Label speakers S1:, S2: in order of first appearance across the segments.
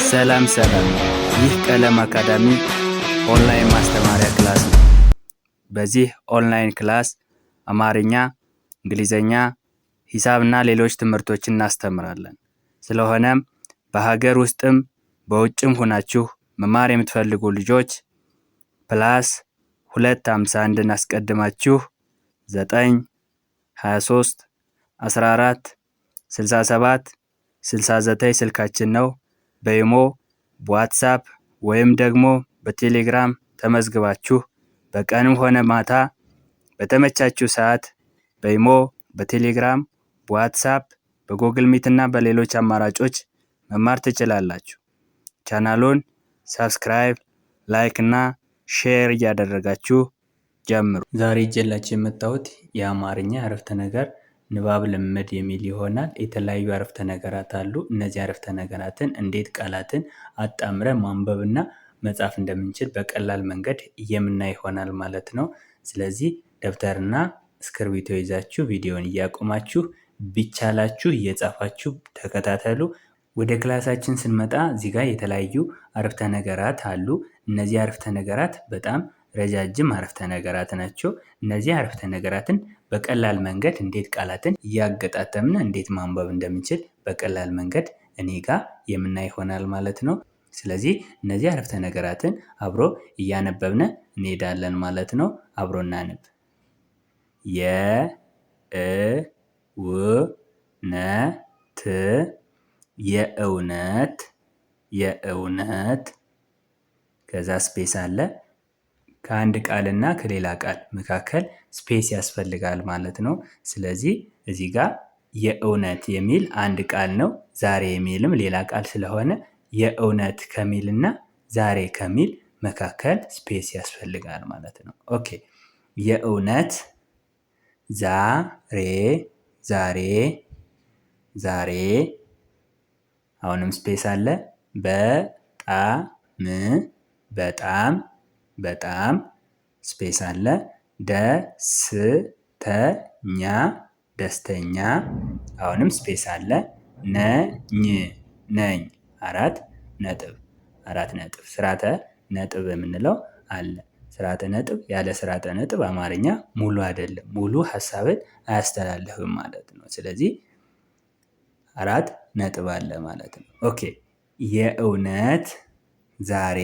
S1: ሰላም ሰላም፣ ይህ ቀለም አካዳሚ ኦንላይን ማስተማሪያ ክላስ ነው። በዚህ ኦንላይን ክላስ አማርኛ፣ እንግሊዘኛ፣ ሂሳብና ሌሎች ትምህርቶችን እናስተምራለን። ስለሆነም በሀገር ውስጥም በውጭም ሆናችሁ መማር የምትፈልጉ ልጆች +251 አስቀድማችሁ 9 23 14 67 69 ስልካችን ነው። በኢሞ፣ በዋትስአፕ ወይም ደግሞ በቴሌግራም ተመዝግባችሁ በቀንም ሆነ ማታ በተመቻችሁ ሰዓት በኢሞ፣ በቴሌግራም፣ በዋትስአፕ፣ በጎግል ሚት እና በሌሎች አማራጮች መማር ትችላላችሁ። ቻናሉን ሰብስክራይብ፣ ላይክ እና ሼር እያደረጋችሁ ጀምሩ። ዛሬ ይዤላችሁ የመጣሁት የአማርኛ አረፍተ ነገር ንባብ ልምምድ የሚል ይሆናል። የተለያዩ አረፍተ ነገራት አሉ። እነዚህ አረፍተ ነገራትን እንዴት ቃላትን አጣምረን ማንበብና መጻፍ እንደምንችል በቀላል መንገድ የምናይ ይሆናል ማለት ነው። ስለዚህ ደብተርና እስክርቢቶ ይዛችሁ ቪዲዮን እያቆማችሁ ቢቻላችሁ እየጻፋችሁ ተከታተሉ። ወደ ክላሳችን ስንመጣ እዚህ ጋር የተለያዩ አረፍተ ነገራት አሉ። እነዚህ አረፍተ ነገራት በጣም ረጃጅም አረፍተ ነገራት ናቸው። እነዚህ አረፍተ ነገራትን በቀላል መንገድ እንዴት ቃላትን እያገጣጠምን እንዴት ማንበብ እንደምንችል በቀላል መንገድ እኔ ጋር የምናይ ይሆናል ማለት ነው። ስለዚህ እነዚህ አረፍተ ነገራትን አብሮ እያነበብን እንሄዳለን ማለት ነው። አብሮ እናንብ። የእውነት የእውነት የእውነት ከዛ ስፔስ አለ። ከአንድ ቃልና ከሌላ ቃል መካከል ስፔስ ያስፈልጋል ማለት ነው። ስለዚህ እዚህ ጋር የእውነት የሚል አንድ ቃል ነው። ዛሬ የሚልም ሌላ ቃል ስለሆነ የእውነት ከሚልና ዛሬ ከሚል መካከል ስፔስ ያስፈልጋል ማለት ነው። ኦኬ። የእውነት ዛሬ ዛሬ ዛሬ አሁንም ስፔስ አለ። በጣም በጣም በጣም ስፔስ አለ። ደስተኛ ደስተኛ አሁንም ስፔስ አለ። ነኝ ነኝ አራት ነጥብ ስርዓተ ነጥብ የምንለው አለ። ስርዓተ ነጥብ ያለ ስርዓተ ነጥብ አማርኛ ሙሉ አይደለም፣ ሙሉ ሀሳብን አያስተላልፍም ማለት ነው። ስለዚህ አራት ነጥብ አለ ማለት ነው። ኦኬ። የእውነት ዛሬ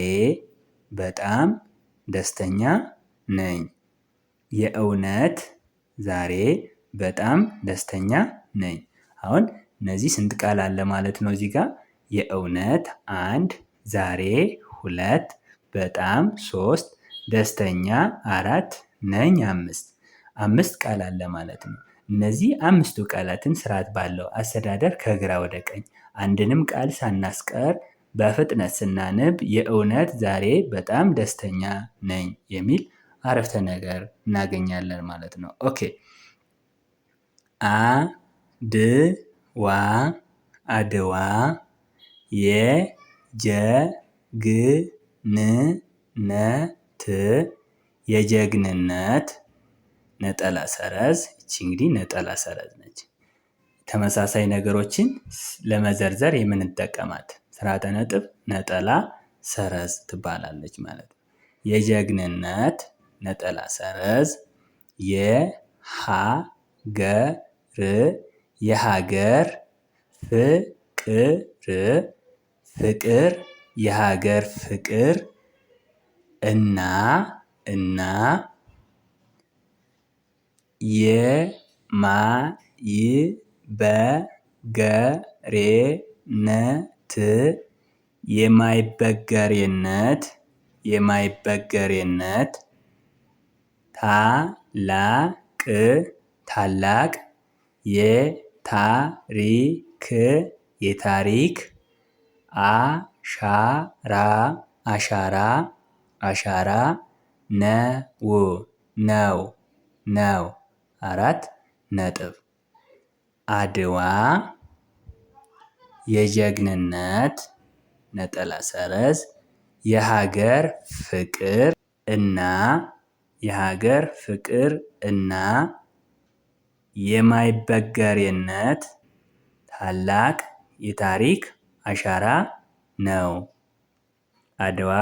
S1: በጣም ደስተኛ ነኝ። የእውነት ዛሬ በጣም ደስተኛ ነኝ። አሁን እነዚህ ስንት ቃል አለ ማለት ነው? እዚህ ጋር የእውነት 1፣ ዛሬ 2፣ በጣም 3፣ ደስተኛ 4፣ ነኝ 5 ቃል አለ ማለት ነው። እነዚህ 5ቱ ቃላትን ስርዓት ባለው አስተዳደር ከግራ ወደ ቀኝ አንድንም ቃል ሳናስቀር በፍጥነት ስናነብ የእውነት ዛሬ በጣም ደስተኛ ነኝ የሚል አረፍተ ነገር እናገኛለን ማለት ነው። ኦኬ። አድዋ አድዋ የጀግንነት ነጠላ ሰረዝ። ይቺ እንግዲህ ነጠላ ሰረዝ ነች። ተመሳሳይ ነገሮችን ለመዘርዘር የምንጠቀማት ስርዓተ ነጥብ ነጠላ ሰረዝ ትባላለች ማለት ነው። የጀግንነት ነጠላ ሰረዝ የሀገር ፍቅር የሀገር ፍቅር እና የማይበገሬነት ታላቅ የታሪክ አሻራ ነው። አራት ነጥብ። አድዋ የጀግንነት ነጠላ ሰረዝ የሀገር ፍቅር እና የማይበገሬነት ታላቅ የታሪክ አሻራ ነው። አድዋ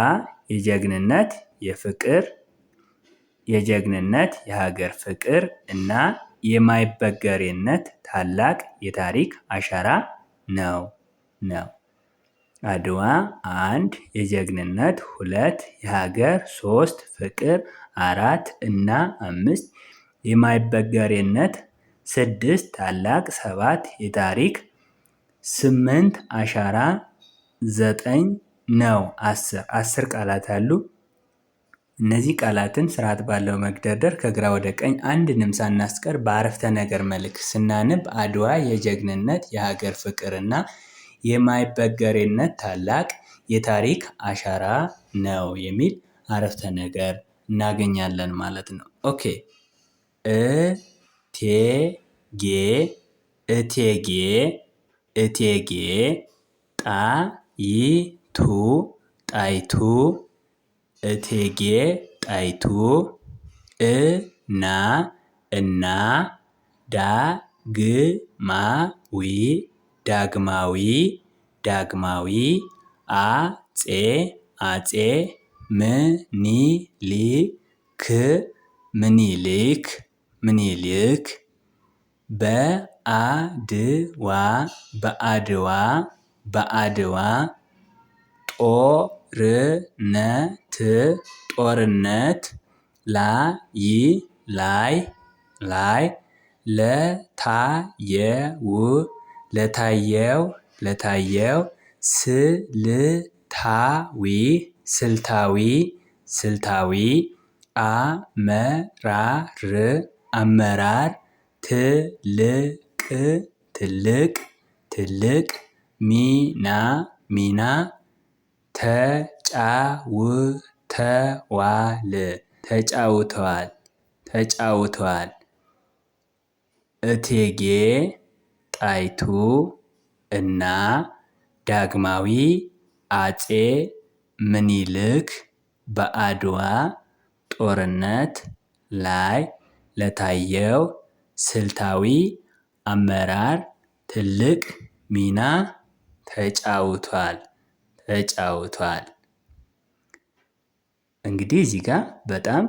S1: የጀግንነት፣ የፍቅር፣ የሀገር ፍቅር እና የማይበገሬነት ታላቅ የታሪክ አሻራ ነው። አድዋ 1 የጀግንነት፣ 2 የሀገር፣ 3 ፍቅር፣ 4 እና 5 የማይበገሬነት፣ 6 ታላቅ፣ 7 የታሪክ፣ 8 አሻራ፣ 9 ነው። 10 ቃላት አሉ። እነዚህ ቃላትን ስርዓት ባለው መግደርደር ከግራ ወደ ቀኝ አንድንም ሳናስቀር በአረፍተ ነገር መልክ ስናነብ አድዋ የጀግንነት፣ የሀገር ፍቅር እና የማይበገሬነት ታላቅ የታሪክ አሻራ ነው የሚል አረፍተ ነገር እናገኛለን ማለት ነው። ኦኬ እቴጌ እቴጌ እቴጌ ጣይቱ ጣይቱ እቴጌ ጣይቱ እና ዳግማዊ አፄ ምኒልክ በአድዋ ጦርነት ላይ ለታየው ስልታዊ አመራር ትልቅ ሚና ተጫውተዋል። እቴጌ ጣይቱ እና ዳግማዊ አፄ ምኒልክ በአድዋ ጦርነት ላይ ለታየው ስልታዊ አመራር ትልቅ ሚና ተጫውቷል። እንግዲህ እዚህ ጋር በጣም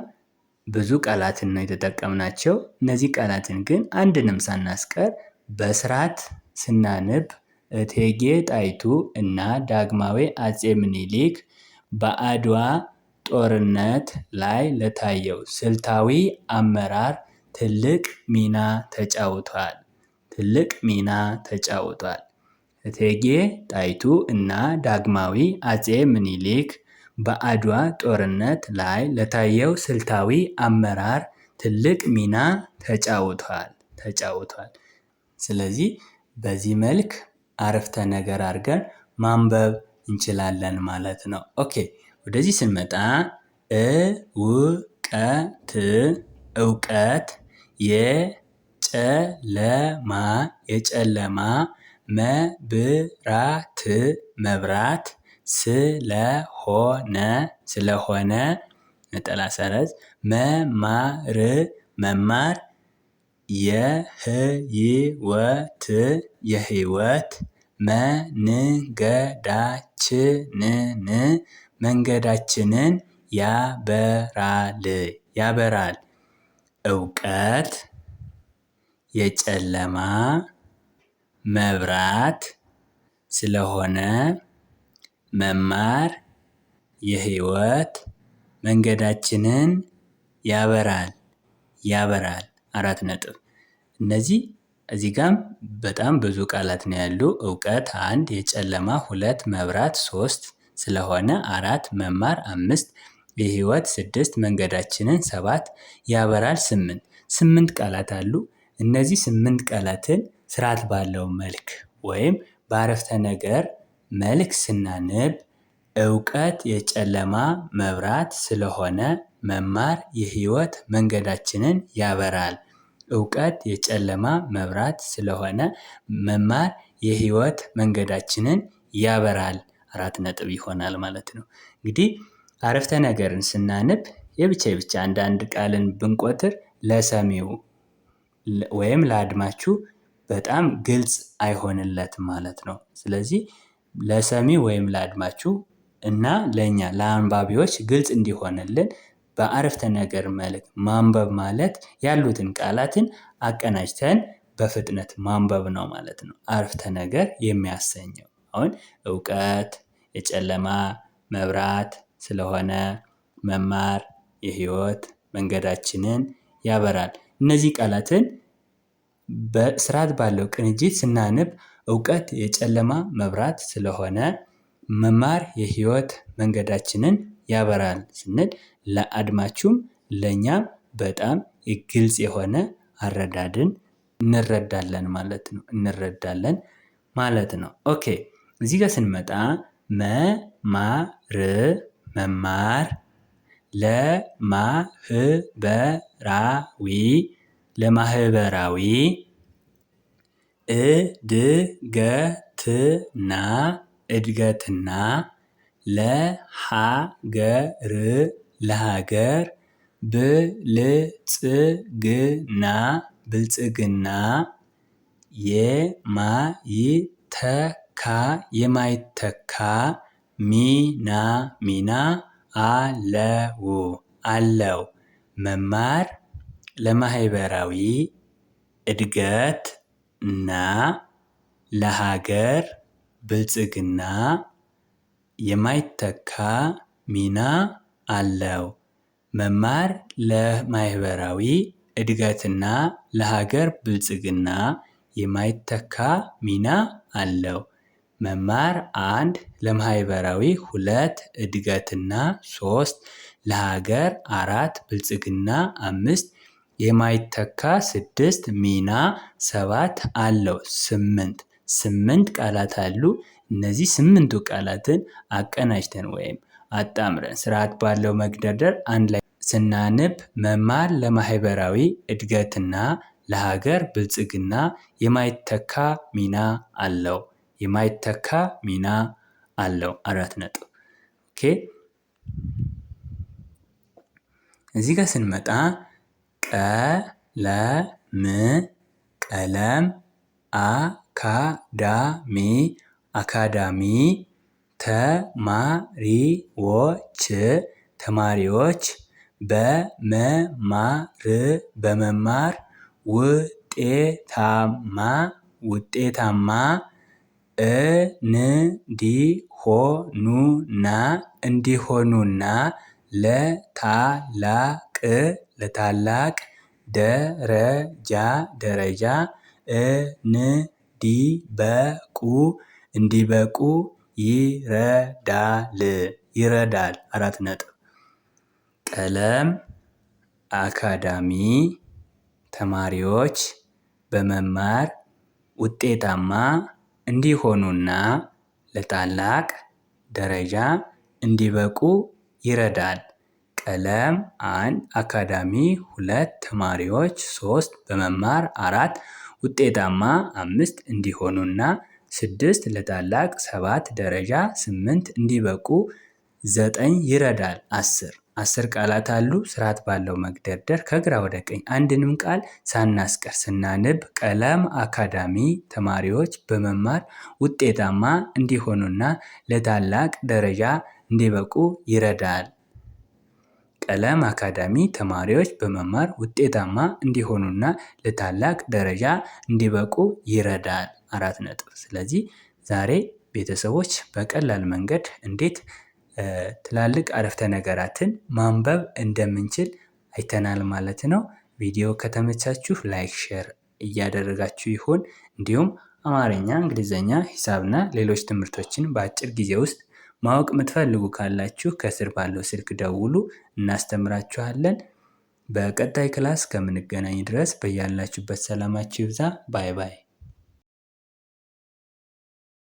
S1: ብዙ ቃላትን ነው የተጠቀምናቸው። እነዚህ ቃላትን ግን አንድንም ሳናስቀር በስርዓት ስናነብ እቴጌ ጣይቱ እና ዳግማዊ አፄ ምኒልክ በአድዋ ጦርነት ላይ ለታየው ስልታዊ አመራር ትልቅ ሚና ተጫውቷል። እቴጌ ጣይቱ እና ዳግማዊ አፄ ምኒልክ በአድዋ ጦርነት ላይ ለታየው ስልታዊ አመራር ትልቅ ሚና ተጫውቷል። ስለዚህ በዚህ መልክ አረፍተ ነገር አድርገን ማንበብ እንችላለን ማለት ነው። ኦኬ ወደዚህ ስንመጣ እውቀት የጨለማ መብራት ስለሆነ ነጠላ ሰረዝ መማር የህይወት መንገዳችንን ያበራል። እውቀት የጨለማ መብራት ስለሆነ መማር የህይወት መንገዳችንን ያበራል። 4 ነጥብ። እነዚህ እዚህ ጋም በጣም ብዙ ቃላት ነው ያሉ። እውቀት 1 የጨለማ 2 መብራት 3 ስለሆነ 4 መማር 5 የህይወት 6 መንገዳችንን 7 ያበራል 8 ቃላት አሉ። እነዚህ 8 ቃላትን ስርዓት ባለው መልክ ወይም በአረፍተ ነገር መልክ ስናነብ እውቀት የጨለማ መብራት ስለሆነ መማር የህይወት መንገዳችንን ያበራል። እውቀት የጨለማ መብራት ስለሆነ መማር የህይወት መንገዳችንን ያበራል 4 ነጥብ ይሆናል ማለት ነው። እንግዲህ አረፍተ ነገርን ስናነብ የብቻ አንዳንድ ቃልን ብንቆጥር ለሰሚው ወይም ለአድማጩ በጣም ግልጽ አይሆንለትም ማለት ነው። ስለዚህ ለሰሚ ወይም ለአድማጩ እና ለእኛ ለአንባቢዎች ግልጽ እንዲሆንልን በአረፍተ ነገር መልክ ማንበብ ማለት ያሉትን ቃላትን አቀናጅተን በፍጥነት ማንበብ ነው ማለት ነው። አረፍተ ነገር የሚያሰኘው አሁን እውቀት የጨለማ መብራት ስለሆነ መማር የህይወት መንገዳችንን ያበራል። እነዚህ ቃላትን በስርዓት ባለው ቅንጅት ስናነብ እውቀት የጨለማ መብራት ስለሆነ መማር የህይወት መንገዳችንን ያበራል ስንል ለአድማጩም ለእኛም በጣም ግልጽ የሆነ አረዳድን እንረዳለን ማለት ነው። ኦኬ እዚህ ጋር ስንመጣ መማር ለማህበራዊ እድገትና ለሀገር ብልጽግና የማይተካ ሚና አለው። መማር ለማህበራዊ እድገት እና ለሀገር ብልጽግና የማይተካ ሚና አለው። መማር ለማህበራዊ እድገትና ለሀገር ብልጽግና የማይተካ ሚና አለው። መማር 1 ለማህበራዊ 2 እድገትና 3 ለሀገር 4 ብልጽግና 5 የማይተካ 6 ሚና 7 አለው። 8 ቃላት አሉ። እነዚህ 8ቱ ቃላትን አቀናጅተን ወይም አጣምረን ስርዓት ባለው መግደርደር አንድ ላይ ስናነብ መማር ለማህበራዊ እድገትና ለሀገር ብልጽግና የማይተካ ሚና አለው። የማይተካ ሚና አለው 4 ነጥብ። ኦኬ እዚህ ጋር ስንመጣ ቀለም አካዳሚ ተማሪዎች በመማር ውጤታማ እንዲሆኑና ለታላቅ ደረጃ እንዲበቁ ይረዳል 4 ነጥብ። ቀለም አካዳሚ ተማሪዎች በመማር ውጤታማ እንዲሆኑና ለታላቅ ደረጃ እንዲበቁ ይረዳል። ቀለም 1 አካዳሚ 2 ተማሪዎች 3 በመማር 4 ውጤታማ 5 እንዲሆኑና 6 ለታላቅ 7 ደረጃ 8 እንዲበቁ 9 ይረዳል 10 ቃላት አሉ። ስርዓት ባለው መግደርደር ከግራ ወደ ቀኝ አንድንም ቃል ሳናስቀር ስናነብ ቀለም አካዳሚ ተማሪዎች በመማር ውጤታማ እንዲሆኑና ለታላቅ ደረጃ እንዲበቁ ይረዳል። ቀለም አካዳሚ ተማሪዎች በመማር ውጤታማ እንዲሆኑና ለታላቅ ደረጃ እንዲበቁ ይረዳል 4 ነጥብ። ስለዚህ ዛሬ ቤተሰቦች በቀላል መንገድ እንዴት ትላልቅ አረፍተ ነገራትን ማንበብ እንደምንችል አይተናል ማለት ነው። ቪዲዮ ከተመቻችሁ ላይክ፣ ሼር እያደረጋችሁ ይሁን። እንዲሁም አማርኛ፣ እንግሊዘኛ፣ ሂሳብና ሌሎች ትምህርቶችን በአጭር ጊዜ ውስጥ ማወቅ የምትፈልጉ ካላችሁ ከስር ባለው ስልክ ደውሉ፣ እናስተምራችኋለን። በቀጣይ ክላስ ከምንገናኝ ድረስ በያላችሁበት ሰላማችሁ ይብዛ። ባይ ባይ።